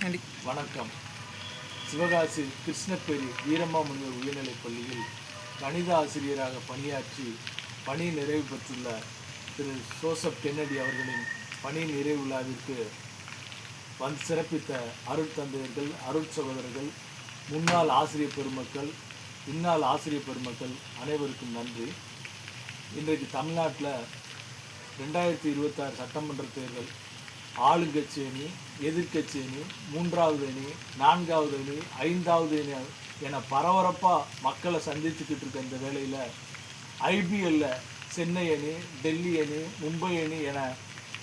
வணக்கம். சிவகாசி கிருஷ்ணப்பேரி வீரமாமுனிவர் உயர்நிலைப் பள்ளியில் கணித ஆசிரியராக பணியாற்றி பணி நிறைவு பெற்றுள்ள திரு ஜோசப் கென்னடி அவர்களின் பணி நிறைவு விழாவிற்கு வந்து சிறப்பித்த அருட்தந்தையர்கள், அருட்சகோதரர்கள், முன்னாள் ஆசிரியர் பெருமக்கள், இந்நாள் ஆசிரியர் பெருமக்கள் அனைவருக்கும் நன்றி. இன்றைக்கு தமிழ்நாட்டில் 2026 சட்டமன்ற தேர்தல் ஆளுங்கட்சி அணி, எதிர்கட்சி அணி, மூன்றாவது அணி, நான்காவது அணி, ஐந்தாவது அணி என பரபரப்பாக மக்களை சந்திச்சுக்கிட்டு இருக்க இந்த வேளையில் ஐபிஎல்ல சென்னை அணி, டெல்லி அணி, மும்பை அணி என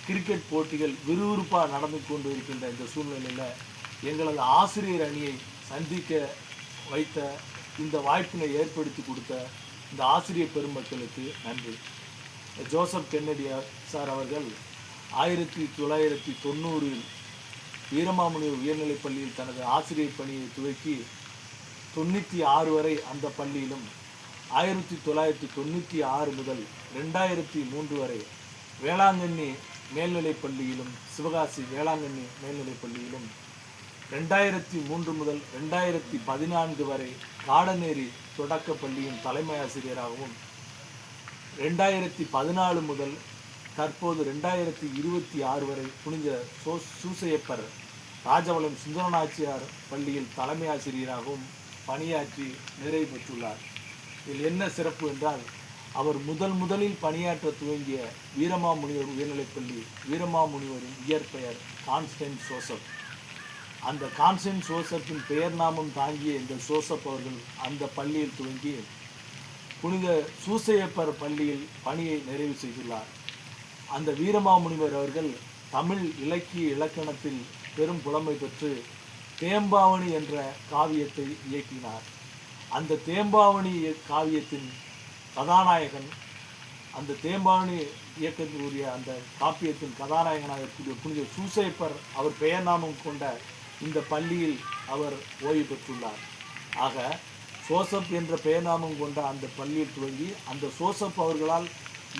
கிரிக்கெட் போட்டிகள் விறுவிறுப்பாக நடந்து கொண்டு இருக்கின்ற இந்த சூழ்நிலையில் எங்களது ஆசிரியர் அணியை சந்திக்க வைத்த இந்த வாய்ப்பினை ஏற்படுத்தி கொடுத்த இந்த ஆசிரியர் பெருமக்களுக்கு நன்றி. ஜோசப் கென்னடி சார் அவர்கள் 1990 வீரமாமுனிவர் உயர்நிலைப் பள்ளியில் தனது ஆசிரியர் பணியை துவக்கி 96 வரை அந்த பள்ளியிலும், 1996 முதல் 2003 வரை வேளாங்கண்ணி மேல்நிலைப் பள்ளியிலும், சிவகாசி வேளாங்கண்ணி மேல்நிலைப் பள்ளியிலும், 2003 முதல் 2014 வரை காடநேரி தொடக்க பள்ளியின் தலைமை ஆசிரியராகவும், 2014 முதல் தற்போது 2026 வரை புனித சூசையப்பர் ராஜவளம் சுந்தரநாச்சியார் பள்ளியில் தலைமை ஆசிரியராகவும் பணியாற்றி நிறைவு பெற்றுள்ளார். இதில் என்ன சிறப்பு என்றால், அவர் முதலில் பணியாற்ற துவங்கிய வீரமாமுனிவர் உயர்நிலைப்பள்ளி வீரமாமுனிவரின் இயற்பெயர் கான்ஸ்டன்ட் ஜோசப். அந்த கான்ஸ்டன்ட் ஜோசப்பின் பெயர் நாமம் தாங்கிய இந்த ஜோசப் அவர்கள் அந்த பள்ளியில் துவங்கி புனித சூசையப்பர் பள்ளியில் பணியை நிறைவு செய்துள்ளார். அந்த வீரமாமுனிவர் அவர்கள் தமிழ் இலக்கிய இலக்கணத்தில் பெரும் புலமை பெற்று தேம்பாவணி என்ற காவியத்தை இயக்கினார். அந்த தேம்பாவணி காவியத்தின் கதாநாயகன், அந்த தேம்பாவணி இயக்கத்தினுடைய அந்த காப்பியத்தின் கதாநாயகனாக இருக்கக்கூடிய புனித சூசையப்பர் அவர் பெயர் நாமம் கொண்ட இந்த பள்ளியில் அவர் ஓய்வு பெற்றுள்ளார். ஆக ஜோசப் என்ற பெயர் நாமம் கொண்ட அந்த பள்ளியில் துவங்கி அந்த ஜோசப் அவர்களால்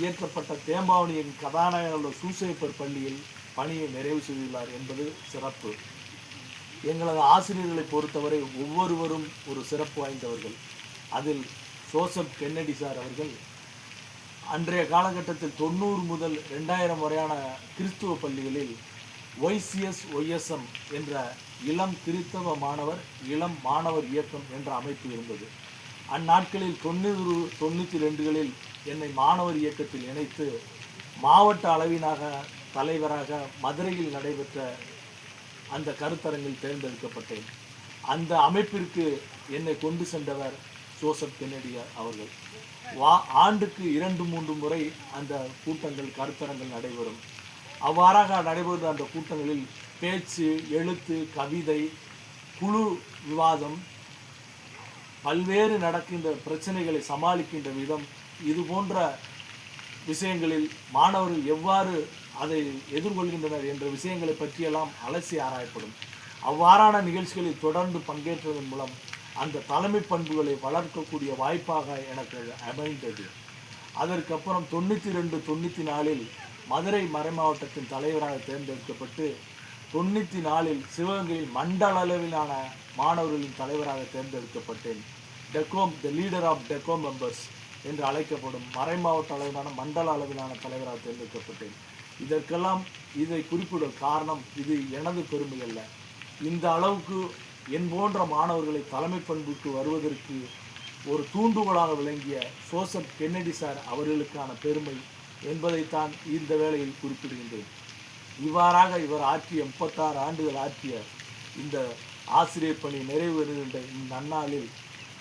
இயற்றப்பட்ட தேம்பாவணியின் கதாநாயகனுடைய சூசையப்பர் பள்ளியில் பணியை நிறைவு செய்துள்ளார் என்பது சிறப்பு. எங்களது ஆசிரியர்களை பொறுத்தவரை ஒவ்வொருவரும் ஒரு சிறப்பு வாய்ந்தவர்கள். அதில் ஜோசப் கென்னடி சார் அவர்கள் அன்றைய காலகட்டத்தில் 90 முதல் 2000 வரையான கிறிஸ்துவ பள்ளிகளில் YCS/YSM என்ற இளம் கிறிஸ்தவ இளம் மாணவர் இயக்கம் என்ற அமைப்பு இருந்தது. அந்நாட்களில் 90-92களில் என்னை மாணவர் இயக்கத்தில் இணைத்து மாவட்ட அளவிலான தலைவராக மதுரையில் நடைபெற்ற அந்த கருத்தரங்கில் தேர்ந்தெடுக்கப்பட்டேன். அந்த அமைப்பிற்கு என்னை கொண்டு சென்றவர் ஜோசப் கென்னடி அவர்கள். ஆண்டுக்கு 2-3 முறை அந்த கூட்டங்கள், கருத்தரங்கள் நடைபெறும். அவ்வாறாக நடைபெறும் அந்த கூட்டங்களில் பேச்சு, எழுத்து, கவிதை, குழு விவாதம், பல்வேறு நடக்கின்ற பிரச்சனைகளை சமாளிக்கின்ற விதம், இது போன்ற விஷயங்களில் மாணவர்கள் எவ்வாறு அதை எதிர்கொள்கின்றனர் என்ற விஷயங்களை பற்றியெல்லாம் அலசி ஆராயப்படும். அவ்வாறான நிகழ்ச்சிகளில் தொடர்ந்து பங்கேற்றதன் மூலம் அந்த தலைமை பண்புகளை வளர்க்கக்கூடிய வாய்ப்பாக எனக்கு அமைந்தது. அதற்கப்புறம் 92-94 மதுரை மறைமாவட்டத்தின் தலைவராக தேர்ந்தெடுக்கப்பட்டு 94 சிவகங்கையில் மண்டல அளவிலான மாணவர்களின் தலைவராக தேர்ந்தெடுக்கப்பட்டேன். டெக்கோம், த லீடர் ஆஃப் டெக்கோம் மெம்பர்ஸ் என்று அழைக்கப்படும் மறைமாவட்ட அளவிலான மண்டல அளவிலான தலைவராக தேர்ந்தெடுக்கப்பட்டேன். இதற்கெல்லாம் இதை குறிப்பிடும் காரணம் இது எனது பெருமை அல்ல. இந்த அளவுக்கு என் போன்ற மாணவர்களை தலைமை பண்புக்கு வருவதற்கு ஒரு தூண்டுகோலாக விளங்கிய ஜோசப் கென்னடி சார் அவர்களுக்கான பெருமை என்பதைத்தான் இந்த வேளையில் குறிப்பிடுகின்றேன். இவ்வாறாக இவர் ஆற்றிய 36 ஆண்டுகள் ஆற்றிய இந்த ஆசிரியர் பணி நிறைவு பெறுகின்ற இந்நன்னாளில்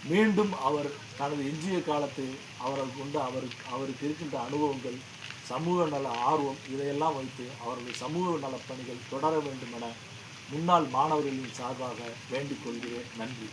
மீண்டும் அவர் தனது எஞ்சிய காலத்தை அவருக்கு இருக்கின்ற அனுபவங்கள், சமூக நல ஆர்வம், இதையெல்லாம் வைத்து அவருடைய சமூக நலப் பணிகள் தொடர வேண்டும் என முன்னாள் மாணவர்களின் சார்பாக வேண்டிக் கொள்கிறேன். நன்றி.